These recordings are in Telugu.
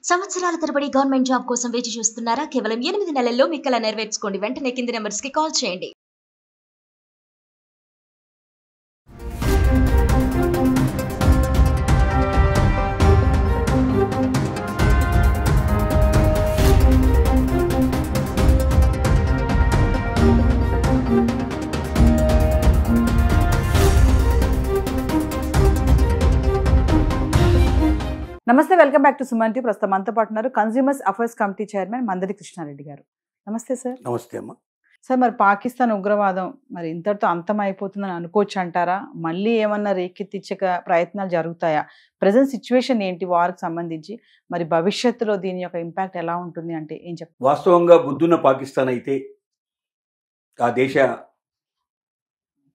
సంవత్సరాల తరబడి గవర్నమెంట్ జాబ్ కోసం వేచి చూస్తున్నారా? కేవలం 8 నెలల్లో మీ కల నెరవేర్చుకోండి. వెంటనే కింది నంబర్స్‌కి కాల్ చేయండి. నమస్తే, welcome back to Suman T. ప్రస్తుతం మనతో పాటు ఉన్నారు consumers affairs committee chairman Mandadi Krishna Reddy గారు. నమస్తే సార్. నమస్తే అమ్మ. సార్, మరి పాకిస్తాన్ ఉగ్రవాదం మరి ఇంతటితో అంతం అయిపోతుందని అనుకోవచ్చు అంటారా? మళ్ళీ ఏమన్నా రేకెత్తించే ప్రయత్నాలు జరుగుతాయా? ప్రజెంట్ సిచ్యువేషన్ ఏంటి వార్కి సంబంధించి? మరి భవిష్యత్తులో దీని యొక్క ఇంపాక్ట్ ఎలా ఉంటుంది అంటే ఏం చెప్తారు? వాస్తవంగా బుద్ధున్న పాకిస్తాన్ అయితే ఆ దేశ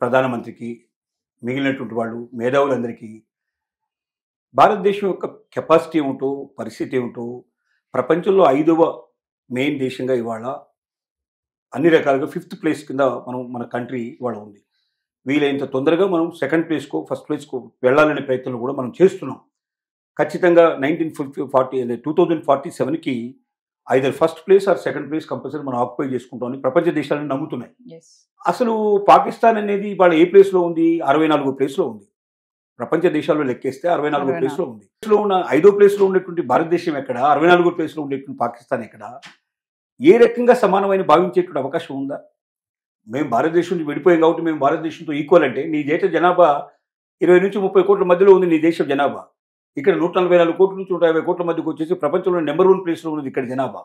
ప్రధానమంత్రికి మిగిలినటువంటి వాళ్ళు మేధావులందరికీ భారతదేశం యొక్క కెపాసిటీ ఏమిటో, పరిస్థితి ఏమిటో, ప్రపంచంలో 5వ మెయిన్ దేశంగా ఇవాళ అన్ని రకాలుగా 5th ప్లేస్ కింద మన కంట్రీ ఇవాళ ఉంది. వీలైనంత తొందరగా మనం 2nd ప్లేస్కో, 1st ప్లేస్కో వెళ్ళాలనే ప్రయత్నం కూడా మనం చేస్తున్నాం. ఖచ్చితంగా 2047కి either 1st place or 2nd place compulsory మనం ఆక్యుపై చేసుకుంటామని ప్రపంచ దేశాలను నమ్ముతున్నాయి. అసలు పాకిస్తాన్ అనేది ఇవాళ ఏ ప్లేస్లో ఉంది? 64వ ప్లేస్లో ఉంది. ప్రపంచ దేశాల్లో లెక్కేస్తే 64వ ప్లేస్లో ఉంది. ఉన్న 5వ ప్లేస్లో ఉండేటువంటి భారతదేశం ఎక్కడ? 64వ ప్లేస్లో ఉండేటువంటి పాకిస్తాన్ ఎక్కడ? ఏ రకంగా సమానమైన భావించేటువంటి అవకాశం ఉందా? మేము భారతదేశం నుంచి విడిపోయాం కాబట్టి మేము భారతదేశంతో ఈక్వల్ అంటే, నీ దేశ జనాభా 20 నుంచి 30 కోట్ల మధ్యలో ఉంది నీ దేశ జనాభా. ఇక్కడ 144 కోట్ల నుంచి 150 కోట్ల మధ్యకి వచ్చేసి ప్రపంచంలో నెంబర్ 1 ప్లేస్లో ఉన్నది ఇక్కడ జనాభా.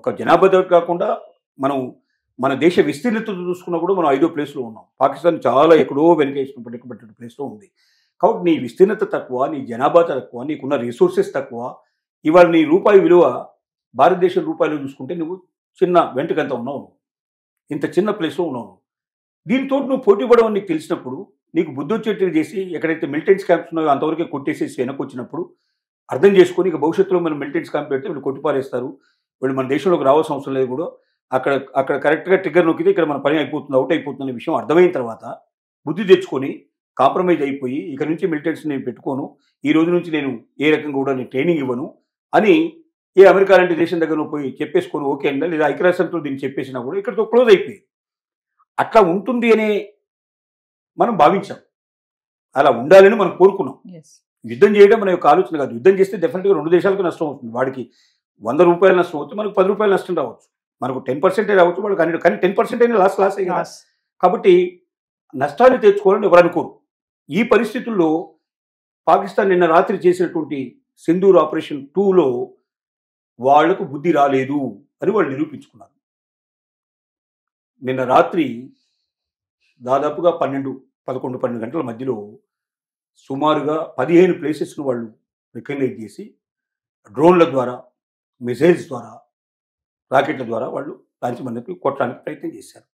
ఒక జనాభాతో కాకుండా మన దేశ విస్తీర్ణతతో చూసుకున్నా కూడా మనం 5వ ప్లేస్లో ఉన్నాం. పాకిస్తాన్ చాలా ఎక్కడో వెనకేసినటువంటి ప్లేస్లో ఉంది. కాబట్టి నీ విస్తీర్ణత తక్కువ, నీ జనాభా తక్కువ, నీకున్న రిసోర్సెస్ తక్కువ. ఇవాళ నీ రూపాయి విలువ భారతదేశం రూపాయలు చూసుకుంటే నువ్వు చిన్న వెంటకంత ఉన్నావు. ఇంత చిన్న ప్లేస్లో ఉన్నావు. దీంతో నువ్వు పోటీ పడవని నీకు తెలిసినప్పుడు, నీకు బుద్ధి వచ్చేట్టుగా చేసి ఎక్కడైతే మిలిటెంట్స్ క్యాంప్స్ ఉన్నాయో అంతవరకే కొట్టేసేసి వెనక్కి వచ్చినప్పుడు అర్థం చేసుకొని ఇక భవిష్యత్తులో మనం మిలిటెంట్స్ క్యాంప్ పెడితే వీళ్ళు కొట్టిపారేస్తారు, వీళ్ళు మన దేశంలోకి రావాల్సిన అవసరం లేదు కూడా, అక్కడ కరెక్ట్గా ట్రిగ్గర్ నొక్కితే ఇక్కడ మన పని అయిపోతుంది, అవుట్ అయిపోతుంది అనే విషయం అర్థమైన తర్వాత బుద్ధి తెచ్చుకొని కాంప్రమైజ్ అయిపోయి ఇక నుంచి మిలిటెంట్స్ నేను పెట్టుకోను, ఈ రోజు నుంచి నేను ఏ రకంగా కూడా నేను ట్రైనింగ్ ఇవ్వను అని ఏ అమెరికా లాంటి దేశం దగ్గర పోయి చెప్పేసుకొని ఓకే అండి, లేదా ఐక్యరాజ్యంతో దీన్ని చెప్పేసినా కూడా ఇక్కడితో క్లోజ్ అయిపోయింది. అట్లా ఉంటుంది అనే మనం భావించాం, అలా ఉండాలని మనం కోరుకున్నాం. యుద్ధం చేయడం మన యొక్క ఆలోచన కాదు. యుద్ధం చేస్తే డెఫినెట్గా 2 దేశాలకు నష్టం అవుతుంది. వాడికి 100 రూపాయలు నష్టం అవుతుంది, మనకు 10 రూపాయలు నష్టం రావచ్చు. మనకు 10% రావచ్చు, వాళ్ళకి 100, కానీ 10% అయినా లాసే కదా. కాబట్టి నష్టాన్ని తెచ్చుకోవాలని ఎవరు అనుకోరు. ఈ పరిస్థితుల్లో పాకిస్తాన్ నిన్న రాత్రి చేసినటువంటి సింధూర్ ఆపరేషన్ 2లో వాళ్లకు బుద్ధి రాలేదు అని వాళ్ళు నిరూపించుకున్నారు. నిన్న రాత్రి దాదాపుగా 11 గంటల మధ్యలో సుమారుగా 15 ప్లేసెస్ను వాళ్ళు రికగ్నైజ్ చేసి డ్రోన్ల ద్వారా, మిసైల్స్ ద్వారా, రాకెట్ల ద్వారా వాళ్ళు లాంచి మనకి కొట్టడానికి ప్రయత్నం చేశారు.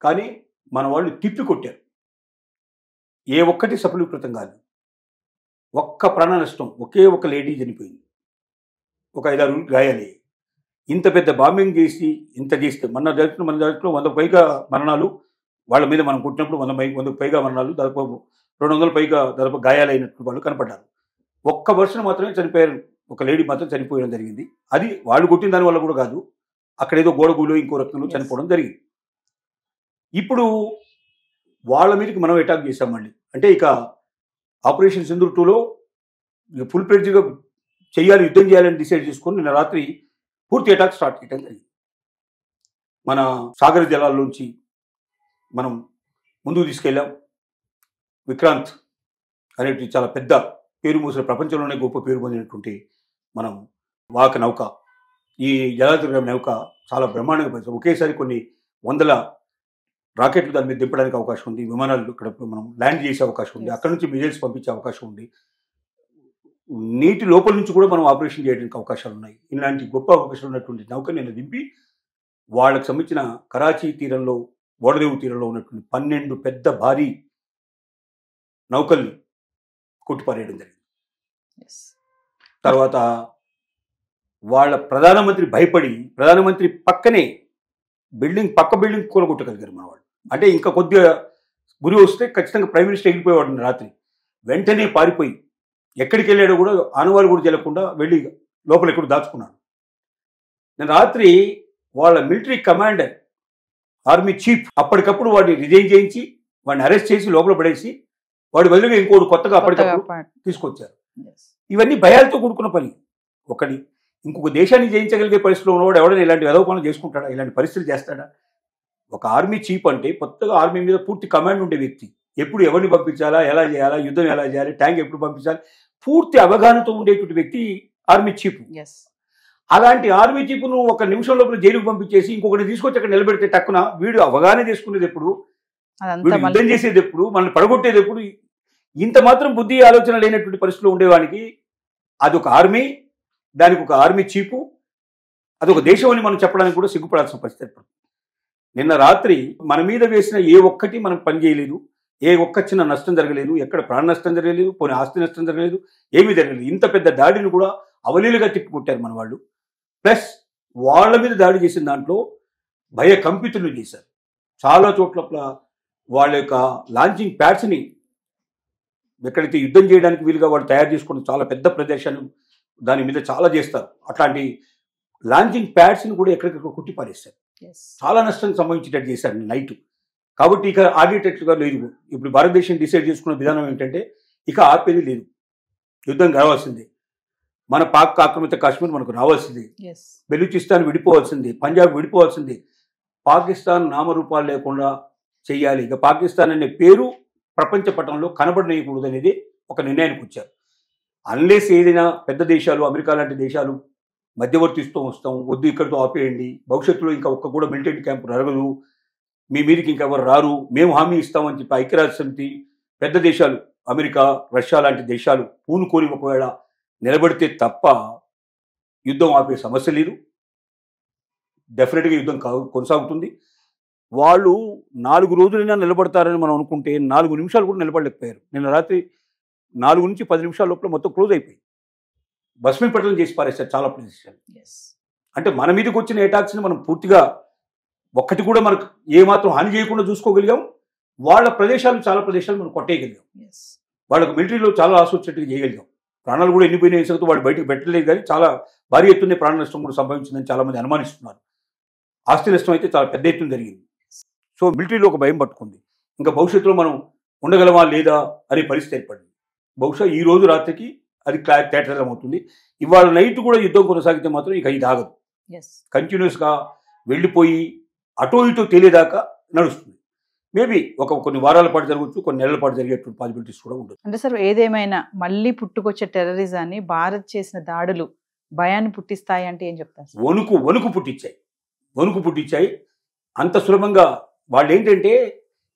కానీ మన వాళ్ళు తిప్పి కొట్టారు. ఏ ఒక్కటి సఫలీకృతం కాదు. ఒక్క ప్రాణ నష్టం, ఒకే ఒక లేడీ చనిపోయింది, ఒక 5-6 గాయాలయ్యాయి. ఇంత పెద్ద బాంబింగ్ చేసి ఇంత చేస్తే మన దాంట్లో 100 పైగా మరణాలు వాళ్ళ మీద మనం కొట్టినప్పుడు 100 పైగా మరణాలు, దాదాపు 200 పైగా దాదాపు గాయాలైనట్టు వాళ్ళు కనపడ్డారు. ఒక్క వర్షం మాత్రమే చనిపోయారు, ఒక లేడీ మాత్రం చనిపోయడం జరిగింది. అది వాళ్ళు కొట్టిన దానివల్ల కూడా కాదు, అక్కడ ఏదో గోడగూలో ఇంకో రకంలో చనిపోవడం జరిగింది. ఇప్పుడు వాళ్ళ మీదకి మనం అటాక్ చేసాం మళ్ళీ. అంటే ఇక ఆపరేషన్ సింధూర్ 2లో ఫుల్ ప్లెడ్జ్గా చెయ్యాలి, యుద్ధం చేయాలని డిసైడ్ చేసుకొని నిన్న రాత్రి పూర్తి అటాక్ స్టార్ట్ చేయడం జరిగింది. మన సాగర జలాల్లోంచి మనం ముందుకు తీసుకెళ్ళాం. విక్రాంత్ అనేటి చాలా పెద్ద పేరు మోసిన, ప్రపంచంలోనే గొప్ప పేరు పొందినటువంటి మనం వాహక నౌక, ఈ జలాంతర్గామి నౌక చాలా బ్రహ్మాండంగా పనిచేస్తాం. ఒకేసారి కొన్ని 100 రాకెట్లు దాని మీద దింపడానికి అవకాశం ఉంది. విమానాలు ఇక్కడ మనం ల్యాండ్ చేసే అవకాశం ఉంది. అక్కడ నుంచి మిజైల్స్ పంపించే అవకాశం ఉంది. నీటి లోపల నుంచి కూడా మనం ఆపరేషన్ చేయడానికి అవకాశాలు ఉన్నాయి. ఇలాంటి గొప్ప అవకాశాలు ఉన్నటువంటి నౌక నేను దింపి వాళ్ళకి సంబంధించిన కరాచీ తీరంలో, ఓడరేవు తీరంలో ఉన్నటువంటి 12 పెద్ద భారీ నౌకల్ని కొట్టిపారేయడం జరిగింది. తర్వాత వాళ్ళ ప్రధానమంత్రి భయపడి ప్రధానమంత్రి పక్కనే పక్క బిల్డింగ్ కూలగొట్టగలిగారు మన వాళ్ళు. అంటే ఇంకా కొద్దిగా గురి వస్తే ఖచ్చితంగా ప్రైమ్ మినిస్టర్ ఎగిరిపోయేవాడు రాత్రి. వెంటనే పారిపోయి ఎక్కడికి వెళ్ళాడో కూడా ఆనవాళ్ళు కూడా చెల్లకుండా వెళ్ళి లోపల ఎక్కడ దాచుకున్నాడు. నేను రాత్రి వాళ్ళ మిలిటరీ కమాండర్, ఆర్మీ చీఫ్ అప్పటికప్పుడు వాడిని రిజైన్ చేయించి వాడిని అరెస్ట్ చేసి లోపల పడేసి వాడి బదులుగా ఇంకోటి కొత్తగా అప్పటికప్పుడు తీసుకొచ్చారు. ఇవన్నీ భయాలతో కూడుకున్న పని. ఒకటి ఇంకొక దేశాన్ని జయించగలిగే పరిస్థితిలో ఉన్నవాడు ఎవడైనా ఇలాంటి వెధవ పనులు చేసుకుంటాడా, ఇలాంటి పరిస్థితులు చేస్తాడా? ఒక ఆర్మీ చీఫ్ అంటే కొత్తగా ఆర్మీ మీద పూర్తి కమాండ్ ఉండే వ్యక్తి, ఎప్పుడు ఎవరిని పంపించాలా, ఎలా చేయాలా, యుద్ధం ఎలా చేయాలి, ట్యాంక్ ఎప్పుడు పంపించాలి, పూర్తి అవగాహనతో ఉండేటువంటి వ్యక్తి ఆర్మీ చీఫ్. అలాంటి ఆర్మీ చీఫ్ నువ్వు ఒక నిమిషం లోపల జైలుకు పంపించేసి ఇంకొకటి తీసుకొచ్చి అక్కడ నిలబెడితే టక్కున వీడు అవగాహన చేసుకునేది ఎప్పుడు, వీడు యుద్ధం చేసేది ఎప్పుడు, మనల్ని పడగొట్టేది ఎప్పుడు? ఇంత మాత్రం బుద్ధి ఆలోచన లేనటువంటి పరిస్థితిలో ఉండేవానికి అదొక ఆర్మీ, దానికి ఒక ఆర్మీ చీఫ్, అదొక దేశం అని మనం చెప్పడానికి కూడా సిగ్గుపడాల్సిన పరిస్థితి. నిన్న రాత్రి మన మీద వేసిన ఏ ఒక్కటి మనం పని చేయలేదు, ఏ ఒక్క చిన్న నష్టం జరగలేదు, ఎక్కడ ప్రాణ నష్టం జరగలేదు, పోనీ ఆస్తి నష్టం జరగలేదు, ఏమీ జరగలేదు. ఇంత పెద్ద దాడిని కూడా అవలీలుగా తిప్పికొట్టారు మన వాళ్ళు. ప్లస్ వాళ్ళ మీద దాడి చేసిన దాంట్లో భయకంపితులు చేశారు. చాలా చోట్ల వాళ్ళ యొక్క లాంచింగ్ ప్యాడ్స్ని ఎక్కడైతే యుద్ధం చేయడానికి వీలుగా వాళ్ళు తయారు చేసుకుని చాలా పెద్ద ప్రదేశాన్ని దాని మీద చాలా చేస్తారు. అట్లాంటి లాంచింగ్ ప్యాడ్స్ని కూడా ఎక్కడికక్కడ కొట్టి పారేస్తారు. చాలా నష్టం సంభవించేటట్టు చేశారు నైట్. కాబట్టి ఇక ఆగేటట్లుగా లేదు. ఇప్పుడు భారతదేశం డిసైడ్ చేసుకున్న విధానం ఏంటంటే ఇక ఆపేది లేదు, యుద్ధం కావాల్సిందే. మన పాక్ ఆక్రమిత కాశ్మీర్ మనకు రావాల్సిందే, బెలూచిస్తాన్ విడిపోవాల్సిందే, పంజాబ్ విడిపోవాల్సిందే. పాకిస్తాన్ నామరూపాలు లేకుండా చెయ్యాలి. ఇక పాకిస్తాన్ అనే పేరు ప్రపంచ పటంలో కనబడనేయకూడదు అనేది ఒక నిర్ణయానికి వచ్చారు. అన్లెస్ ఏదైనా పెద్ద దేశాలు, అమెరికా లాంటి దేశాలు మధ్యవర్తిస్తూ వస్తాం, వద్దు ఇక్కడితో ఆపేయండి, భవిష్యత్తులో ఇంకా ఒక్క కూడా మిలిటరీ క్యాంపు జరగదు, మీ మీదకి ఇంకెవరు రారు, మేము హామీ ఇస్తామని చెప్పి ఐక్యరాజ్య సమితి పెద్ద దేశాలు, అమెరికా, రష్యా లాంటి దేశాలు పూనుకొని ఒకవేళ నిలబడితే తప్ప యుద్ధం ఆపే సమస్య లేదు. డెఫినెట్గా యుద్ధం కొనసాగుతుంది. వాళ్ళు 4 రోజులైనా నిలబడతారని మనం అనుకుంటే 4 నిమిషాలు కూడా నిలబడలేకపోయారు. నిన్న రాత్రి 4 నుంచి 10 నిమిషాల లోపల మొత్తం క్లోజ్ అయిపోయి భస్మీపటలం చేసి పారేస్తారు చాలా ప్రదేశాలు. అంటే మన మీదకి వచ్చిన అటాక్స్ని మనం పూర్తిగా ఒక్కటి కూడా మనకు ఏమాత్రం హాని చేయకుండా చూసుకోగలిగాం. వాళ్ళ ప్రదేశాలు, చాలా ప్రదేశాలు మనం కొట్టేయగలిగాం. వాళ్ళకు మిలిటరీలో చాలా ఆశ వచ్చేట్టుగా చేయగలిగాం. ప్రాణాలు కూడా ఎన్నిపోయిన సంగతి వాడు బయటకు పెట్టలేదు, కానీ చాలా భారీ ఎత్తున ప్రాణ నష్టం కూడా సంభవించిందని చాలామంది అనుమానిస్తున్నారు. ఆస్తి నష్టం అయితే చాలా పెద్ద ఎత్తున జరిగింది. సో మిలిటరీలో ఒక భయం పట్టుకుంది. ఇంకా భవిష్యత్తులో మనం ఉండగలమా లేదా అనే పరిస్థితి ఏర్పడింది. బహుశా ఈ రోజు రాత్రికి అది తేటతెల్లం అవుతుంది. ఇవాళ నైట్ కూడా యుద్ధం కొనసాగితే మాత్రం ఇక ఇది ఆగదు. కంటిన్యూస్గా వెళ్ళిపోయి అటో ఇటో తేలేదాకా నడుస్తుంది. మేబీ కొన్ని వారాల పాటు జరగవచ్చు, కొన్ని నెలల పాటు జరిగేటువంటి పాసిబిలిటీస్ కూడా ఉంటుంది. అంటే సార్, ఏదేమైనా మళ్ళీ పుట్టుకొచ్చే టెర్రరిజాన్ని భారత్ చేసిన దాడులు భయాన్ని పుట్టిస్తాయి అంటే ఏం చెప్తారు? వణుకు పుట్టించాయి. అంత సులభంగా వాళ్ళు ఏంటంటే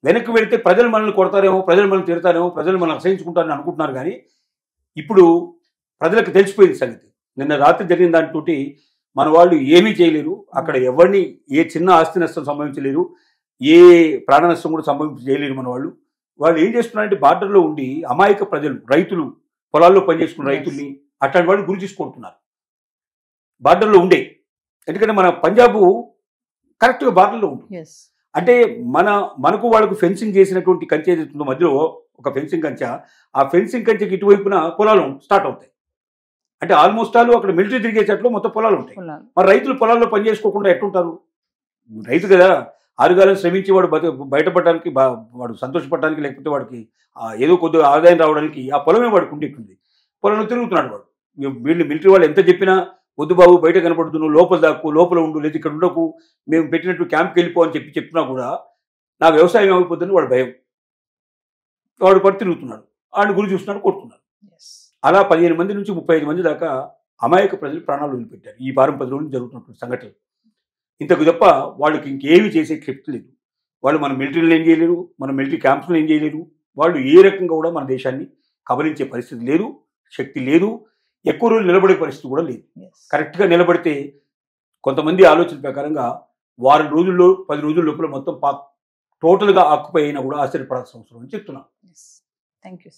వెనక్కి వెళితే ప్రజలు మనల్ని కొడతారేమో, ప్రజలు మనల్ని తిడతారేమో, ప్రజలు మనల్ని అసహించుకుంటారని అనుకుంటున్నారు. కానీ ఇప్పుడు ప్రజలకు తెలిసిపోయింది సంగతి. నిన్న రాత్రి జరిగిన దాంతో మన వాళ్ళు ఏమీ చేయలేరు. అక్కడ ఎవరిని ఏ చిన్న ఆస్తి నష్టం సంభవించలేరు, ఏ ప్రాణ నష్టం కూడా చేయలేరు మన వాళ్ళు. వాళ్ళు ఏం చేస్తున్నారంటే బార్డర్లో ఉండి అమాయక ప్రజలు, రైతులు, పొలాల్లో పనిచేసుకున్న రైతుల్ని అట్లాంటి వాళ్ళు గురి తీసుకుంటున్నారు బార్డర్లో ఉండే. ఎందుకంటే మన పంజాబ్ కరెక్ట్గా బార్డర్లో ఉంటుంది. అంటే మనకు వాళ్ళకు ఫెన్సింగ్ చేసినటువంటి కంచె ఏదైతుందో మధ్యలో ఒక ఫెన్సింగ్ కంచె, ఆ ఫెన్సింగ్ కంచెకి ఇటువైపున పొలాలు స్టార్ట్ అవుతాయి. అంటే ఆల్మోస్ట్ ఆల్ అక్కడ మిలిటరీ తిరిగే చెట్లు మొత్తం పొలాలు ఉంటాయి. మరి రైతులు పొలాల్లో పని చేసుకోకుండా ఎట్టుంటారు? రైతు కదా, ఆరుగాలం శ్రమించి వాడు బయటపడడానికి, వాడు సంతోషపడడానికి, లేకపోతే వాడికి ఏదో కొద్దిగా ఆదాయం రావడానికి ఆ పొలమే వాడికి ఉండేటుంది. పొలంలో తిరుగుతున్నాడు వాడు. వీళ్ళు మిలిటరీ వాళ్ళు ఎంత చెప్పినా వద్దు బాబు, బయట కనపడుతున్నావు, లోపల దాక్కు, లోపల ఉండు, లేదు ఇక్కడ ఉండకు, మేము పెట్టినట్టు క్యాంప్కి వెళ్ళిపో అని చెప్పినా కూడా నా వ్యవసాయం ఏమైపోతుందని వాడు భయం. వాడు పడి తిరుగుతున్నాడు, వాడిని గురి చూస్తున్నాడు, కొడుతున్నాడు. అలా 15 మంది నుంచి 35 మంది దాకా అమాయక ప్రజలు ప్రాణాలు వదిలిపెట్టారు ఈ వారం 10 రోజులు జరుగుతున్నటువంటి సంఘటనలు. ఇంతకు తప్ప వాళ్ళకి ఇంకేమీ చేసే శక్తి లేదు. వాళ్ళు మన మిలిటరీలో ఏం చేయలేరు, మన మిలిటరీ క్యాంప్స్లో ఏం చేయలేరు. వాళ్ళు ఏ రకంగా కూడా మన దేశాన్ని కబలించే పరిస్థితి లేదు, శక్తి లేదు, ఎక్కువ రోజులు నిలబడే పరిస్థితి కూడా లేదు. కరెక్ట్గా నిలబడితే కొంతమంది ఆలోచన ప్రకారంగా వారం రోజుల్లో 10 రోజుల లోపల మొత్తం టోటల్గా ఆక్యుపై అయినా కూడా ఆశ్చర్యపడాల్సిన అవసరం అని చెప్తున్నాను. Thank you.